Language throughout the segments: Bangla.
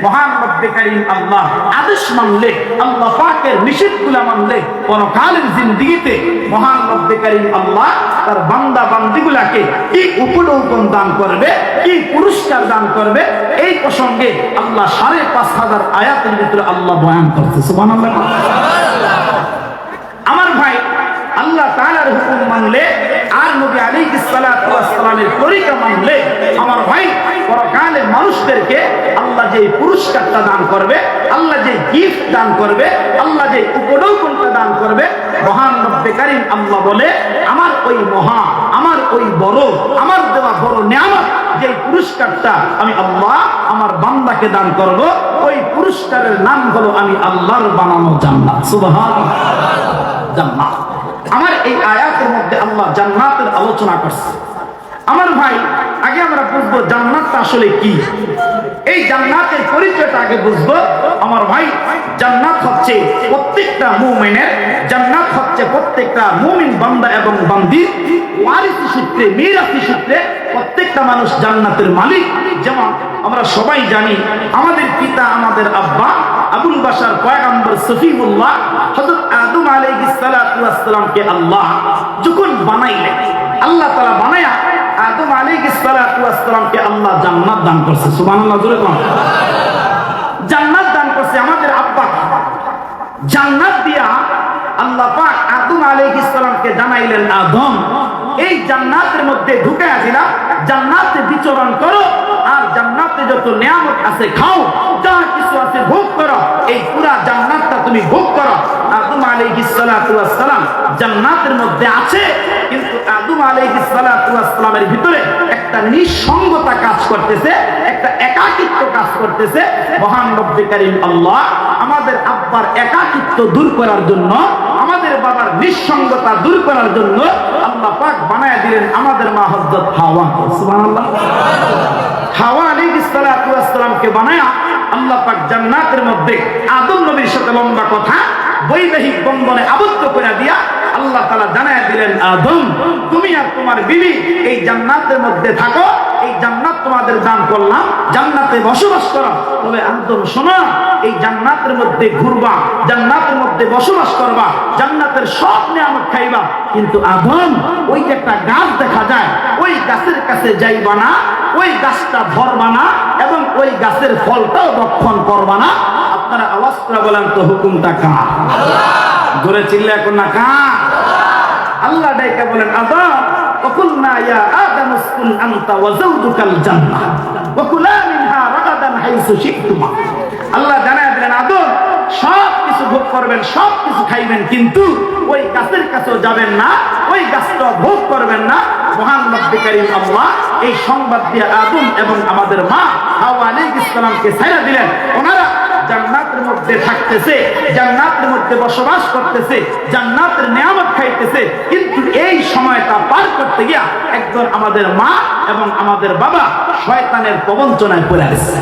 মহান রব্বে কারীম আল্লাহ আদেশ মানলে, আল্লাহ পাকের নিষেধগুলো মানলে পরকালের জিন্দেগিতে মহান রব্বে কারীম আল্লাহ তার বান্দা বান্দীগুলাকে কি উপঢৌকন দান করবে, কি পুরস্কার দান করবে, এই প্রসঙ্গে আল্লাহ ৫,৫০০ আয়াতের ভিতরে আল্লাহ বয়ান করছে। সুবহানাল্লাহ। আমার ভাই, আল্লাহ তাআলার হুকুম মানলে আর নবী আলাইহিস সালাতু ওয়াস সালামের তরিকা মানলে আমার ভাই পরকালে মানুষদেরকে আল্লাহ যে পুরস্কারটা দান করবে, আল্লাহ যে গিফট দান করবে, আল্লাহ যে উপঢৌকনটা দান করবে, মহান রব্বে কারীম আল্লাহ বলে আমার ওই মহা, আমার ওই বড়, আমার দেওয়া বড় নিয়ামত যে পুরস্কারটা আমি আল্লাহ আমার বান্দাকে দান করব, ওই পুরস্কারের নাম হলো আমি আল্লাহর বানানো জান্নাত। সুবহানাল্লাহ। জান্নাত। আমার এই আয়াতের মধ্যে আল্লাহ জান্নাতের আলোচনা করছে। আমার ভাই, আগে আমরা বুঝবো জান্নাতটা আসলে কি। এই জান্নাতের পরিচয়টা আগে বুঝবো। আমার ভাই, জান্নাত হচ্ছে প্রত্যেকটা মুমিনের, জান্নাত হচ্ছে প্রত্যেকটা মুমিন বান্দা এবং বান্দির ওয়ারিস সূত্রে, মিরাসি সূত্রে প্রত্যেকটা মানুষ জান্নাতের মালিক। যেমন আমরা সবাই জানি আমাদের পিতা, আমাদের আব্বা আবুল বাশার পয়গম্বর সফিউল্লাহ হযরত আদম আলাইহিস সালাতু ওয়াস সালামকে আল্লাহ যখন বানাইলেন, আল্লাহ তাআলা বানায়া আদম আলাইহিস সালাতু ওয়াস সালামকে আল্লাহ জান্নাত দান করছে। সুবহানাল্লাহ। জোরে কোন জান্নাত দান করছে আমাদের আব্বা। জান্নাত দিয়া আল্লাহ পাক আদম আলাইহিস সালামকে জানাইলেন, আদম এই জান্নাতের মধ্যে ঢুকায়া দিলাম, জান্নাতে বিচরণ করো, আর জান্নাতে যত নিয়ামত আছে খাও, যা কিছু আছে ভোগ করো, এই পুরা জান্নাতটা তুমি ভোগ করো। আদম আলাইহিস সালাতু ওয়াস সালাম জান্নাতের মধ্যে আছে, কিন্তু আদম আলাইহিস সালাতু ওয়াস সালামের ভিতরে একটা নিঃসঙ্গতা কাজ করতেছে, একটা একাকিত্ব কাজ করতেছে। মহান রব্বে কারীম আল্লাহ আমাদের আব্বার একাকিত্ব দূর করার জন্য, আমাদের বাবার নিঃসঙ্গতা দূর করার জন্য আল্লাহ পাক বানায়া দিলেন আমাদের মা হযরত হাওয়া। সুবহানাল্লাহ। হাওয়া আলাইহিস সালাতু ওয়াস সালামকে বানায়া আল্লাহ পাক জান্নাতের মধ্যে আদম নবীর সাথে লম্বা কথা বৈবাহিক বন্ধনে আবদ্ধ করে দিয়া আল্লাহ তাআলা জানায়া দিলেন, আদম তুমি আর তোমার বিবি এই জান্নাতের মধ্যে থাকো, এই জান্নাত তোমাদের দান করলাম, জান্নাতে বসবাস করো। তবে আদম শোনো, এই জান্নাতের মধ্যে ঘুরবা, জান্নাতের মধ্যে বসবাস করবা, জান্নাতের সব নিয়ামত খাইবা, কিন্তু আদম ওই যে একটা গাছ দেখা যায়, ওই গাছের কাছে যাইবা না, ওই গাছটা ধরবা না, এবং ওই গাছের ফলটাও ভক্ষণ করবা না। আপনারা আওয়াজ করে বলেন তো হুকুমটা কার? জোরে চিল্লা এখন না কার? আল্লাহ ডাইকা বলেন, আদম وقلنا يا آدم اسكن أنت وزوجك الجنة وكلا منها رغدا حيث شئتما। আল্লাহ জানায় দিলেন, আদম সব কিছু ভোগ করবেন, সব কিছু খাইবেন, কিন্তু ওই গাছের কাছেও যাবেন না, ওই গাছটা ভোগ করবেন না। মহান রব্বে কারীম আল্লাহ এই সংবাদ দিয়ে আদম এবং আমাদের মা হাওয়া আলাইহিস সালামকে ছাইড়া দিলেন। ওনারা জান্নাতের মধ্যে থাকতেছে, জান্নাতের মধ্যে বসবাস করতেছে, জান্নাতের নিয়ামত খাইতেছে, কিন্তু এই সময়টা পার করতে গিয়া একজন আমাদের মা এবং আমাদের বাবা শয়তানের প্রবঞ্চনায় পড়ে গেছে।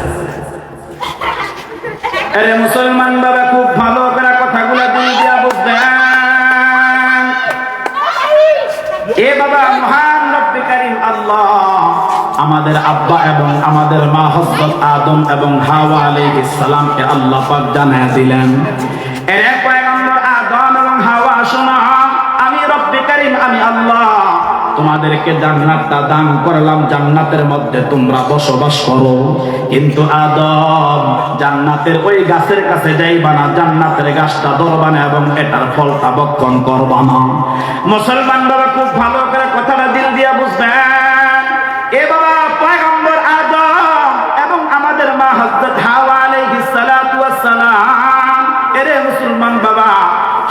আরে মুসলমান বাবা, খুব ভালো করে কথাগুলো দিয়া বুঝবেন। এ বাবা, মহান রব্বে কারীম আল্লাহ আমাদের আব্বা এবং আমাদের মা হযরত আদম এবং হাওয়া আলাইহিস সালামকে আল্লাহ পাক জানায়া দিলেন, এর পয়গম্বর আদম এবং হাওয়া শোনো, আমি রব্বে কারীম, আমি আল্লাহ তোমাদেরকে জান্নাতটা দান করলাম, জান্নাতের মধ্যে তোমরা বসবাস করো, কিন্তু আদম জান্নাতের ওই গাছের কাছে যাইবা না, জান্নাতের গাছটা ধরবা না এবং এটার ফলটা ভক্ষণ করবা না। মুসলমান বাবা, খুব ভালো করে কথাটা দিল দিয়া বুঝবেন। এ বাবা, পয়গম্বর আদম এবং আমাদের মা হযরত হাওয়া আলাইহিস সালাতু ওয়াস সালাম, এরে মুসলমান বাবা,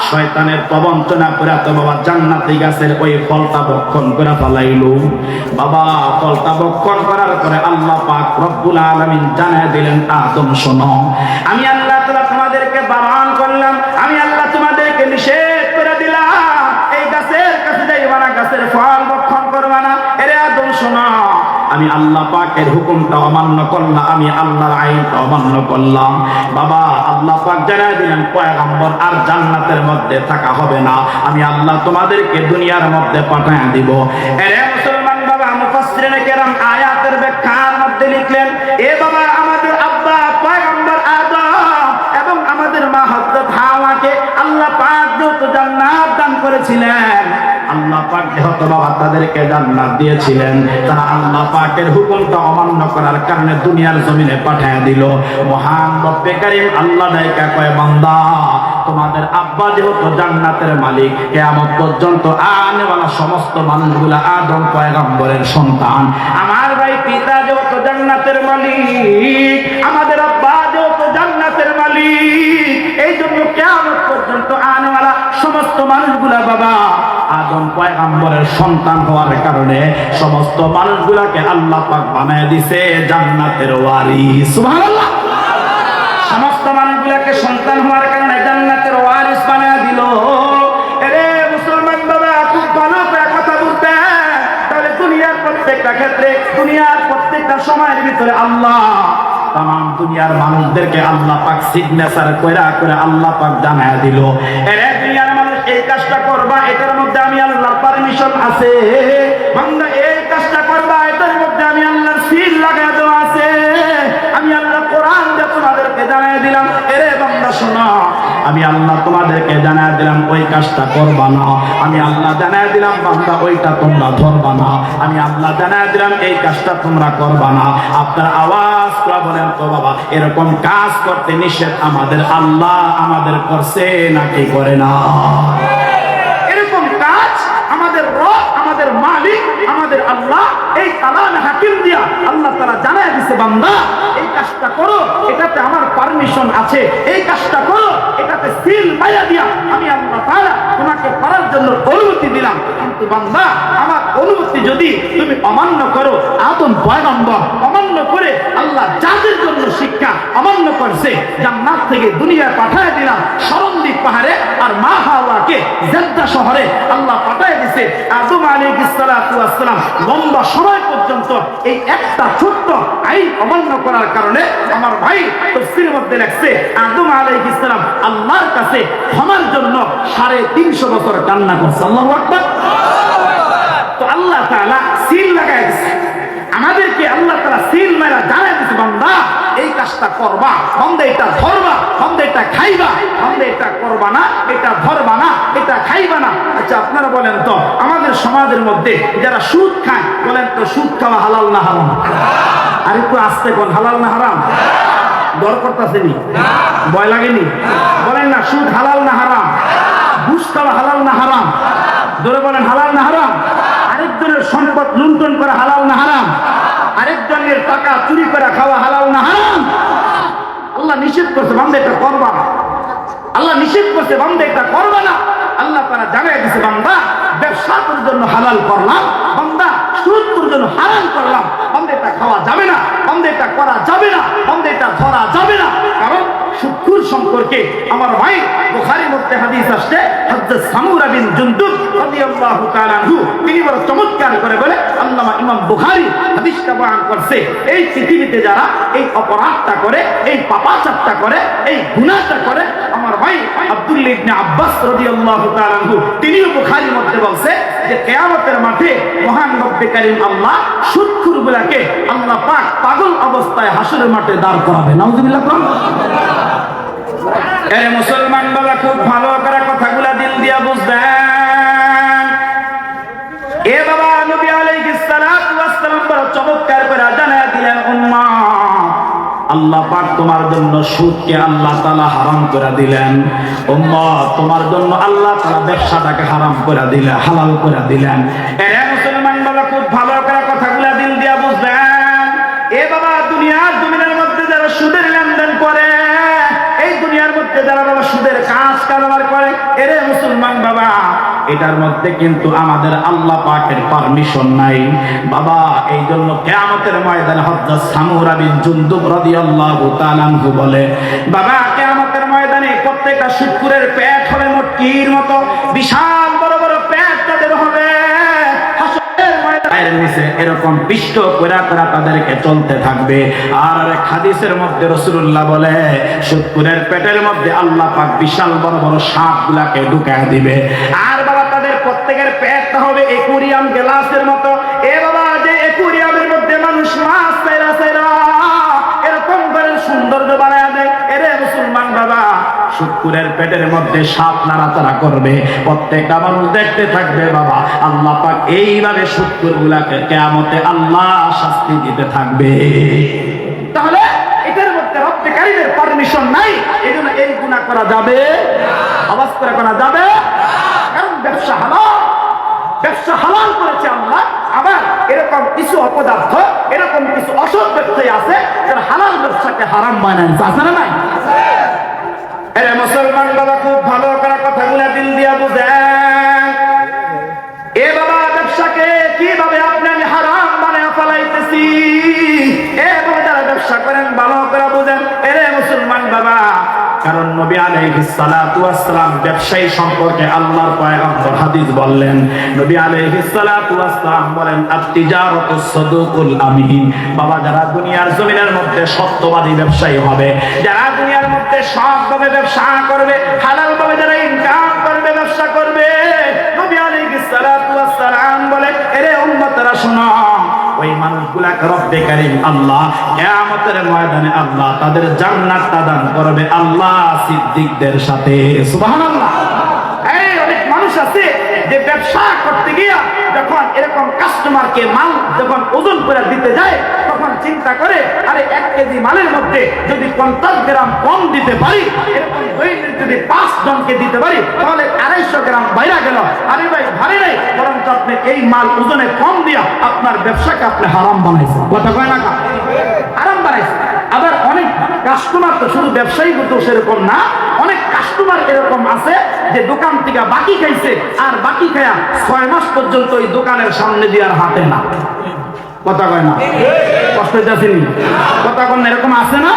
শয়তানের প্রবঞ্চনা করে তো বাবা জান্নাতি গাছের ওই ফলটা ভক্ষণ করে ফেলাইলো। বাবা, ফলটা ভক্ষণ করার পরে আল্লাহ পাক রব্বুল আলামিন জানায় দিলেন, আদম শোনো, আমি আল্লাহ তাআলা তোমাদেরকে বারণ করলাম, আমি আল্লাহ তোমাদেরকে নিষেধ করে দিলাম, এই গাছের কাছে যাইবা না, গাছের ফল ভক্ষণ করবা না। এরে আদম শোনো, আমি আল্লাহ পাকের হুকুমটা অমান্য করলাম, আমি আল্লাহর আইনটা অমান্য করলাম। বাবা, আল্লাহ পাক জানায় দিলেন, পয়গম্বর আর জান্নাতের মধ্যে থাকা হবে না, আমি আল্লাহ তোমাদেরকে দুনিয়ার মধ্যে পাঠায় দিব। এরে মুসলমান বাবা, মুফাসসিরিনে কেরাম আয়াতের ব্যাখ্যার মধ্যে লিখলেন, এ বাবা, আমাদের আব্বা পয়গম্বর করেছিলেন, আল্লাহ পাক যেহেতু বাবা তাদেরকে জান্নাত দিয়েছিলেন, তারা আল্লাহ পাকের হুকুমটা অমান্য করার কারণে দুনিয়ার জমিনে পাঠিয়ে দিল। মহান রব্বে কারীম আল্লাহ নাইকা কয়, বান্দা তোমাদের আব্বা যেহেতু জান্নাতের মালিক, কিয়ামত পর্যন্ত আনেওয়ালা সমস্ত মানুষগুলা আদম পয়গম্বরের সন্তান। আমার ভাই পিতা যেহেতু জান্নাতের মালিক, আমাদের আব্বা যেহেতু জান্নাতের মালিক, এই জন্য কিয়ামত পর্যন্ত আনেওয়ালা সমস্ত মানুষগুলা বাবা আদম পয়গম্বরের সন্তান হওয়ার কারণে সমস্ত মানুষগুলাকে আল্লাহ পাক বানায় দিছে জান্নাতের ওয়ারিস। সুবহানাল্লাহ। সমস্ত মানুষগুলাকে সন্তান হওয়ার কারণে জান্নাতের ওয়ারিস বানায় দিল। আরে মুসলমান বাবা, খুব ভালো করে কথা বলতে, তাহলে দুনিয়ার প্রত্যেকটা ক্ষেত্রে, দুনিয়ার প্রত্যেকটা সময়ের ভিতরে আল্লাহ তাম দুনিয়ার মানুষদেরকে আল্লাহ পাক সিগনেচার কইরা করে আল্লাহ পাক জানায় দিল, এরে দুনিয়ার মানুষ এই কাজটা করবা, এটার মধ্যে আমি আল্লাহর পারমিশন আছে। বান্দা এই কাজটা করবা, এটার মধ্যে আমি আল্লাহর সিল লাগায় দেওয়া আছে। আমি আল্লাহ কোরআন দিয়ে তোমাদেরকে জানায় দিলাম, এরে বান্দা শোনো, আমি আল্লাহ তোমাদেরকে জানায় দিলাম ওই কাজটা করবা না। আমি আল্লাহ জানায় দিলাম বান্দা ওইটা তোমরা ধরবা না। আমি আল্লাহ জানায় দিলাম এই কাজটা তোমরা করবা না। আপনার আওয়াজ করে বলেন তো বাবা, এরকম কাজ করতে নিষেধ আমাদের আল্লাহ আমাদের করছে নাকি করে না? এরকম কাজ আমাদের রব, আমাদের মালিক, আমাদের আল্লাহ এই কালামে হাকিম দিয়া আল্লাহ তাআলা জানায় দিয়েছে, বান্দা এই কাজটা করো, এটাতে আমার পারমিশন আছে। এই কাজটা করো, এটাতে সিল মাইয়া দিয়া আমি আল্লাহ তাআলা তোমাকে করার জন্য অনুমতি দিলাম। কিন্তু বান্দা, আমার অনুমতি যদি তুমি অমান্য করো, আদম পয়গম্বর অমান্য করে আল্লাহ যাদের জন্য শিক্ষা অমান্য করছে, জান্নাত থেকে দুনিয়ায় পাঠায় দিলাম সরন্দ্বীপ পাহাড়ে, আর মা হাওয়াকে জেদ্দা শহরে আল্লাহ পাঠায় দিছে। আদম আলাইহিস সালাতু ওয়াস সালাম লম্বা সময় পর্যন্ত এই একটা ছোট্ট আইন অমান্য করার কারণে আমার ভাই তাফসীরের মধ্যে লেখছে, আদম আলাইহিস সালাম আল্লাহর কাছে ক্ষমার জন্য 350 বছর কান্না করছে। আল্লাহু আকবার। তো আল্লাহ তাআলা সিল লাগায় দিয়েছে আমাদেরকে, আল্লাহ তাআলা সিল মেরা জানায় দিয়েছে, বান্দা এই কাজটা করবা, বান্দা এটা ধরবা, বান্দা এটা খাইবা, বান্দা এটা করবা না, এটা ধরবা না, এটা খাইবা না। আচ্ছা আপনারা বলেন তো, আমাদের সমাজের মধ্যে যারা সুদ খায়, বলেন তো সুদ খাওয়া হালাল না হারাম? আর একটু আস্তে কোন, হালাল না হারাম? ডর করতেছেনি? ভয় লাগেনি? বলেন না, সুদ হালাল না হারাম? ঘুষ খাওয়া হালাল না হারাম? ধরে বলেন হালাল না হারাম? আরেকজনের সম্পদ লুণ্ঠন করা হালাল না হারাম? আরেকজনের টাকা চুরি করে খাওয়া হালাল না হারাম? আল্লাহ নিষেধ করছে, বান্দা এটা করবা না। আল্লাহ নিষেধ করছে, বান্দা এটা করবা না। আল্লাহ তাআলা জানায় দিয়েছে, বান্দা ব্যবসা তোর জন্য হালাল করলাম, বান্দা সুদ তোর জন্য হারাম করলাম। বান্দা এটা খাওয়া যাবে না, বান্দা এটা করা যাবে না, বান্দা এটা ধরা যাবে না। কারণ সুদখোর সম্পর্কে আমার ভাই বুখারীর মধ্যে হাদিস আসছে, হযরত সামুরা বিন জুনদুব রাদিয়াল্লাহু তাআলা আনহু তিনি বড় চমৎকার করে বলে, আল্লামা ইমাম বুখারী হাদিসটা বয়ান করছে, এই পৃথিবীতে যারা এই অপরাধটা করে, এই পাপাচারটা করে, এই গুনাহটা করে, আমার ভাই আব্দুল্লাহ ইবনে আব্বাস রাদিয়াল্লাহু তাআলা আনহু তিনিও বুখারীর মধ্যে বলছে যে কিয়ামতের মাঠে মহান রব্বে কারীম আল্লাহ সুদখোরগুলোকে আল্লাহ পাক পাগল অবস্থায় হাসরের মাঠে দাঁড় করাবে। নাউযুবিল্লাহ। এরে মুসলমান বাবা, খুব ভালো করে কথাগুলা দিল দিয়া বুঝবেন। এ বাবা, নবী আলাইহিস সালাতু ওয়াস সালাম বড় চমৎকার করে জানায়া দিলেন, উম্মাহ আল্লাহ পাক তোমার জন্য সুদকে আল্লাহ তাআলা হারাম করে দিলেন। উম্মাহ তোমার জন্য আল্লাহ তাআলা ব্যবসাটাকে হারাম করে দিলেন, হালাল করে দিলেন। এরে মুসলমান বাবা, খুব ভালো করে কথাগুলা দিল দিয়া বুঝবেন। এ বাবা, দুনিয়ার জমিনের মধ্যে যারা সুদের লেনদেন করে, এই দুনিয়ার মধ্যে যারা বাবা সুদের কাজ কারবার করে, এরে মুসলমান বাবা, এটার মধ্যে কিন্তু আমাদের আল্লাহ পাকের পারমিশন নাই বাবা। এই জন্য কিয়ামতের ময়দানে হযরত সামুরা বিন জুনদুব রাদিয়াল্লাহু তাআলা আনহু বলে, বাবা কিয়ামতের ময়দানে প্রত্যেকটা সুদখোরের পেট হবে মটকির মতো, বিশাল বড় বড় পেট তাদের হবে। হাসরের ময়দানের নিচে এরকম পিষ্ট কইরা কইরা তাদেরকে চলতে থাকবে। আর এক হাদিসের মধ্যে রাসূলুল্লাহ বলে, সুদখোরের পেটের মধ্যে আল্লাহ পাক বিশাল বড় বড় সাপগুলাকে ঢুকায় দিবে। আর বাবা তাদের প্রত্যেকের পেটটা হবে অ্যাকুরিয়াম গ্লাসের মতো। এ বাবা, যে অ্যাকুরিয়ামের মধ্যে মানুষ মাছ চাইরা চাইরা এরকম করে সৌন্দর্য বানায় দেয়, এরে মুসলমান বাবা, শুকুরের পেটের মধ্যে সাপ নাড়াচাড়া করবে, প্রত্যেকটা মানুষ দেখতে থাকবে বাবা। আল্লাহ পাক এইভাবে শুকুর গুলাকে কিয়ামতে আল্লাহ শাস্তি দিতে থাকবে। তাহলে এটার মধ্যে রব্বে কারীমের পারমিশন নাই, এজন্য এই গুনাহ করা যাবে, আওয়াজ করে করা যাবে। কারণ ব্যবসা হালাল, ব্যবসা হালাল করেছে আল্লাহ। আবার এরকম কিছু অপদার্থ, এরকম কিছু অসৎ ব্যবসায়ী আছে যারা হালাল ব্যবসাকে হারাম বানায়, আছে না নাই? আরে মুসলমান বাবা, খুব ভালো করে কথাগুলো দিল দিয়া বুঝেন। এ বাবা, ব্যবসাকে কিভাবে আপনি আমি হারাম বানায় ফেলাইতেছি, এ বাবা যারা ব্যবসা করেন ভালো করে বুঝেন। এরে মুসলমান বাবা, কারণ নবী আলাইহিস সালাতু ওয়াস সালাম ব্যবসায়ী সম্পর্কে আল্লাহর পয়গম্বর হাদিস বললেন। নবী আলাইহিস সালাতু ওয়াস সালাম বলেন, আত-তিজারাতুস সাদুকুল আমিন। বাবা, যারা দুনিয়ার জমিনের মধ্যে সত্যবাদী ব্যবসায়ী হবে, যারা দুনিয়ার মধ্যে সৎভাবে ব্যবসা করবে, হালাল ভাবে যারা ইনকাম করবে, ব্যবসা করবে, নবী আলাইহিস সালাতু ওয়াস সালাম বলে, এরে উম্মতরা শোনো, ওই মানুষগুলাকে রব্বে কারীম আল্লাহ কিয়ামতের ময়দানে আল্লাহ তাদের জান্নাত দান করবে আল্লাহ সিদ্দিকদের সাথে। সুবহানাল্লাহ। এই অনেক মানুষ আছে যে ব্যবসা করতে গিয়া যখন এরকম কাস্টমারকে মাল যখন ওজন করে দিতে যায়, তখন চিন্তা করে, আরে 1 কেজি মালের মধ্যে যদি 50 গ্রাম কম দিতে পারি, এরকম দৈনিক যদি 5 জনকে দিতে পারি, তাহলে 250 গ্রাম বাইরে গেল। আরে ভাই, ভারী নাই, বরং আপনি এই মাল ওজনে কম দিয়া আপনার ব্যবসাকে আপনি হারাম বানাইছেন। কথা কয় না, হারাম বানাইছেন। আবার অনেক কাস্টমার তো শুধু ব্যবসায়ী তো সেরকম না, অনেক কাস্টমার এরকম আছে যে দোকান থেকে বাকি খাইছে, আর বাকি খায়া 6 মাস পর্যন্ত ওই দোকানের সামনে দিয়ে আর হাঁটে না। কথা কয় না, কষ্ট হইতেছেনি? কথা কন, এরকম আছে না?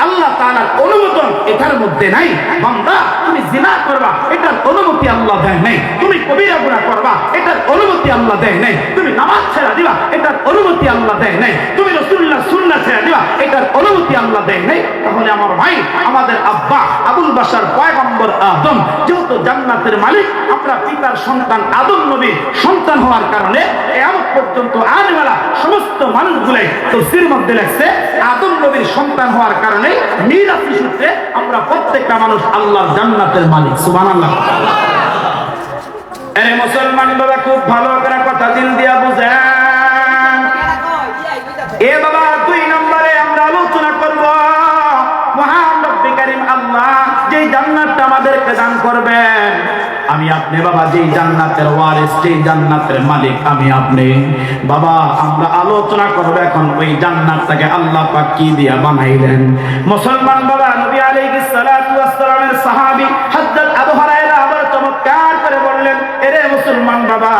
আল্লাহ তাআলার অনুমোদন এটার মধ্যে নাই। বান্দা, তুমি জিনা করবা, এটার অনুমতি আল্লাহ দেয় নাই। তুমি কবিরা গুনাহ করবা, এটার অনুমতি আল্লাহ দেয় নাই। তুমি নামাজ ছেড়ে দিবা, এটার অনুমতি আল্লাহ দেয় নাই। তুমি রাসূলুল্লাহর সুন্নাহ ছেড়ে দিবা, এটার অনুমতি আল্লাহ দেয় নাই। তাহলে আমার ভাই, আমাদের আব্বা আবুল বাশার পয়গম্বর আদম যেহেতু জান্নাতের মালিক, আমরা পিতার সন্তান আদম নবীর সন্তান হওয়ার কারণে কিয়ামত পর্যন্ত আনেওয়ালা সমস্ত মানুষগুলাই তাফসীরের মধ্যে লেখছে, আদম নবীর সন্তান হওয়ার কারণে মিরাসি সূত্রে আমরা প্রত্যেকটা মানুষ আল্লাহর জান্নাতের মালিক। সুবহানাল্লাহ। আরে মুসলমান বাবা, খুব ভালো করে কথা দিল দিয়া বুঝেন। এ বাবা, 2 নম্বরে আমরা আলোচনা করব মহান রব্বে কারীম আল্লাহ যেই জান্নাতটা আমাদেরকে দান করবেন। আমি আপনি বাবা যেই জান্নাতের ওয়ারিস, যেই জান্নাতের মালিক আমি আপনি বাবা, আমরা আলোচনা করব এখন ওই জান্নাতটাকে আল্লাহ পাক কি দিয়া বানাইলেন। মুসলমান বাবা, নবী আলাইহিস সালাতু ওয়াস সালামের সাহাবী হযরত আবু হুরায়রা আবার চমৎকার করে বললেন, এরে মুসলমান বাবা,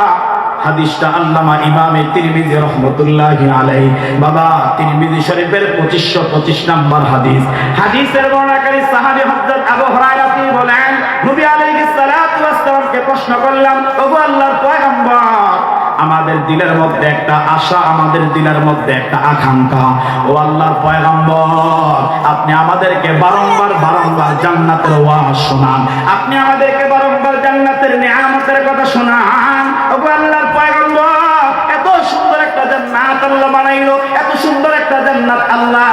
হাদিসটা আল্লামা ইমামে তিরমিজি রাহমাতুল্লাহি আলাইহি বাবা তিরমিজি শরীফের 2525 নম্বর হাদিস। হাদিসের বর্ণনাকারী সাহাবী হযরত আবু হুরায়রা তিনি বলেন, নবী আলাইহিস সালাতু ওয়াস সালামকে প্রশ্ন করলাম, ওগো আল্লাহর পয়গম্বর, আমাদের দিলের মধ্যে একটা আশা, আমাদের দিলের মধ্যে একটা আকাঙ্ক্ষা, ও আল্লাহর পয়গম্বর, আপনি আমাদেরকে বারংবার জান্নাতের ওয়াজ শোনান, আপনি আমাদেরকে বারংবার জান্নাতের নিয়ামতের কথা শোনান। ওগো আল্লাহর পয়গম্বর, এত সুন্দর একটা জান্নাত আল্লাহ বানাইলো, এত সুন্দর একটা জান্নাত আল্লাহ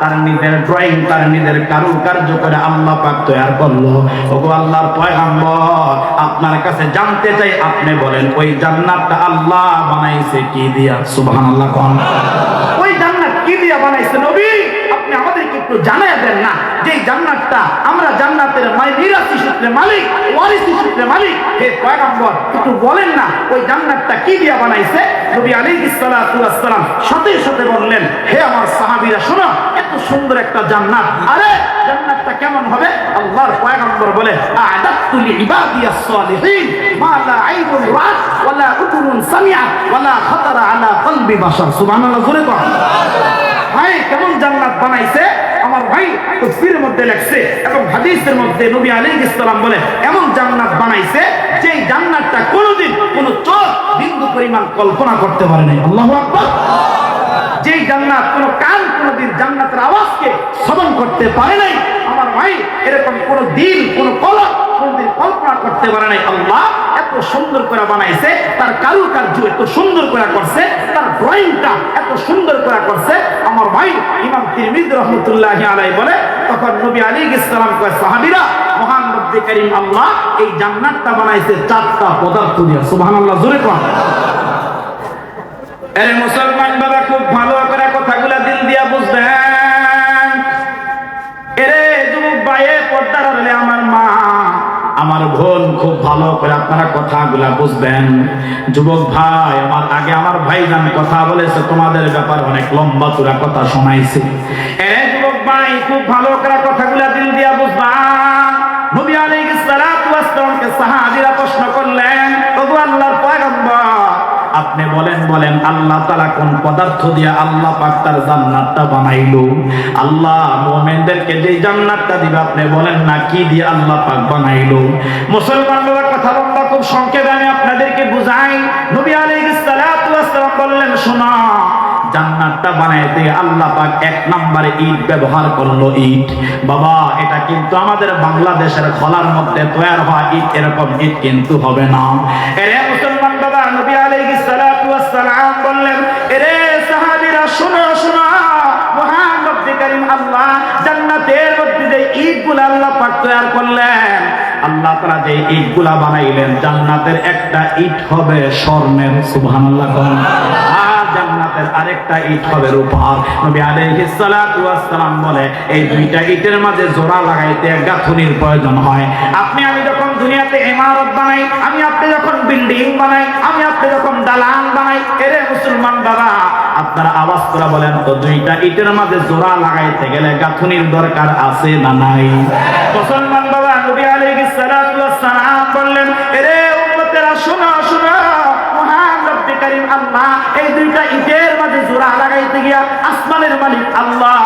তার নিজের ড্রয়িং, তার নিজের কারুকার্য করে আল্লাহ পাক তৈরি করলো। ওগো আল্লাহর পয়গম্বর, আপনার কাছে জানতে চাই, আপনি বলেন ওই জান্নাতটা আল্লাহ বানাইছে কি দিয়া? সুবহানাল্লাহ। কোন ওই জান্নাত কি দিয়া বানাইছে নবী? আপনি আমাদেরকে একটু জানায় দেন না, যে জান্নাতটা আমরা জান্নাতের মিরাসি সূত্রে মালিক, ওয়ারিসি সূত্রে মালিক। হে পয়গম্বর, একটু বলেন না ওই জান্নাতটা কি দিয়া বানাইছে? নবী আলাইহিস সালাতু ওয়াস সালাম সাথে সাথে বললেন, হে আমার সাহাবীরা শোনো, এত সুন্দর একটা জান্নাত, আরে জান্নাতটা কেমন হবে? আল্লাহর পয়গম্বর বলে, আ'দাতু লিইবাদিয়াস সালিহিন মা লা আইনুন রাআত ওয়া লা উযুনুন সামিআত ওয়া লা খাতারা আলা কলবি বাশার। সুবহানাল্লাহ। জোরে কর। ভাই, কেমন জান্নাত বানাইছে আমার ভাই তাফসীরের মধ্যে লেখছে এবং হাদিসের মধ্যে নবী আলাইহিস সালাম বলে, এমন জান্নাত বানাইছে যেই জান্নাতটা কোনোদিন কোনো চোখ বিন্দু পরিমাণ কল্পনা করতে পারে নাই। আল্লাহু আকবার। যেই জান্নাত কোনো কান কোনোদিন জান্নাতের আওয়াজকে শ্রবণ করতে পারে নাই আমার ভাই, এরকম কোন দিল, কোন কলব কোনদিন কল্পনা করতে পারে নাই। আল্লাহ এত এত সুন্দর করে বানাইছে, তার কারুকার্য এত সুন্দর করে করছে, তার ড্রয়িংটা এত সুন্দর করে করছে। আমার ভাই ইমাম তিরমিজি রাহমাতুল্লাহি আলাইহি বলে, তখন নবী আলাইহিস সালাম কয় সাহাবীরা, মহান রব্বে কারীম আল্লাহ এই জান্নাতটা বানাইছে 4টা পদার্থ দিয়ে। সুবহানাল্লাহ, জোরে কোন। আরে মুসলমান বাবা, খুব ভালো করে কথাগুলা দিল দিয়া বুঝবেন। এরে যুবক ভাই, পর্দার আড়ালে আমার মা, আমার বোন, খুব ভালো করে আপনারা কথাগুলা বুঝবেন। যুবক ভাই, আমার আগে আমার ভাইজান কথা বলেছে, তোমাদের ব্যাপার অনেক লম্বা চূড়া কথা শোনাইছে। যুবক ভাই, খুব ভালো করে কথাগুলা দিল দিয়া বুঝবেন। নবী আলাইহিস সালাতু ওয়াস সালামকে সাহাবীরা প্রশ্ন করলেন, ওগো আল্লাহর পয়গম্বর, আপনি বলেন আল্লাহ তাআলা কোন পদার্থ দিয়ে আল্লাহ পাক তার জান্নাতটা বানাইলো? আল্লাহ মুমিনদেরকে যে জান্নাতটা দিবে আপনি বলেন না, কি দিয়ে আল্লাহ পাক বানাইলো? মুসলমান বাবার কথা লম্বা, খুব সংক্ষেপে আমি আপনাদেরকে বুঝাই। নবী আলাইহিস সালাতু ওয়াস সালাম বললেন, শোনো, জান্নাতটা বানাইতে আল্লাহ পাক 1 নম্বরে ইট ব্যবহার করলো। ইট বাবা, এটা কিন্তু আমাদের বাংলাদেশের খলার মধ্যে তৈরি হওয়া ইট, এরকম ইট কিন্তু হবে না। এরে মুসলমান বাবা, নবী আলাইহিস সালাতু ওয়াস সালাম বললেন, এরে সাহাবীরা শোনো, মহান রব্বে কারীম আল্লাহ জান্নাতের মধ্যে যে ইটগুলা আল্লাহ পাক তৈরি করলেন, আল্লাহ তাআলা যে ইটগুলা বানাইলেন, জান্নাতের একটা ইট হবে স্বর্ণের। সুবহানাল্লাহ। জান্নাতের আরেকটা ইট হবে রূপার। নবী আলাইহিস সালাতু ওয়াস সালাম বলে, এই দুইটা ইটের মাঝে জোড়া লাগাইতে গাঁথুনির প্রয়োজন হয়। আপনি আমি যখন দুনিয়াতে ইমারত বানাই, আমি আপনি যখন বিল্ডিং বানাই, আমি আপনি যখন দালান বানাই, এরে মুসলমান বাবা, আপনারা আওয়াজ করে বলেন তো, দুইটা ইটের মাঝে জোড়া লাগাইতে গেলে গাঁথুনির দরকার আছে না নাই? মুসলমান বাবা, নবী আলাইহিস সালাতু ওয়াস সালাম বললেন, এরে উম্মতেরা শোনো, মহান রব্বে কারীম আল্লাহ এই দুইটা ইটের মাঝে জোড়া লাগাইতে গিয়া আসমানের মালিক আল্লাহ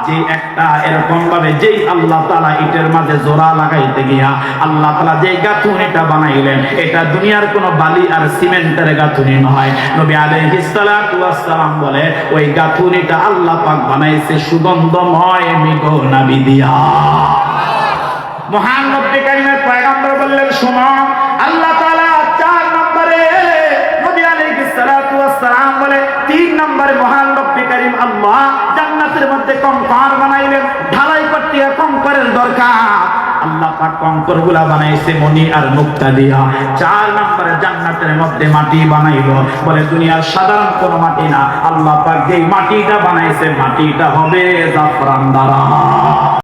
যে একটা এরকম ভাবে যেই আল্লাহ তাআলা ইটের মাঝে জোড়া লাগাইতে গিয়া আল্লাহ তাআলা যে গাঁথুনিটা বানাইলেন, এটা দুনিয়ার কোনো বালি আর সিমেন্টের গাঁথুনি নয়। নবী আলাইহিস সালাতু ওয়াস সালাম বলে, ওই গাঁথুনিটা আল্লাহ পাক বানাইছে সুগন্ধময় মিগনাবি দিয়া। মহান রব্বে কারীমের পয়গম্বর বললেন, শোনো, আল্লাহ তাআলা 4 নম্বরে, নবী আলাইহিস সালাতু ওয়াস সালাম বলে 3 নম্বরে মহান রব্বে কারীম আল্লাহ জান্নাতের মধ্যে কঙ্কর বানাইলেন। ঢালাই করতে কঙ্করের দরকার, আল্লাহ পাক কঙ্করগুলা বানাইছে মণি আর মুক্তা দিয়া। 4 নম্বরে জান্নাতের মধ্যে মাটি বানাইলো, বলে দুনিয়ার সাধারণ কোনো মাটি না, আল্লাহ পাক যেই মাটিটা বানাইছে, মাটিটা হবে জাফরান দ্বারা।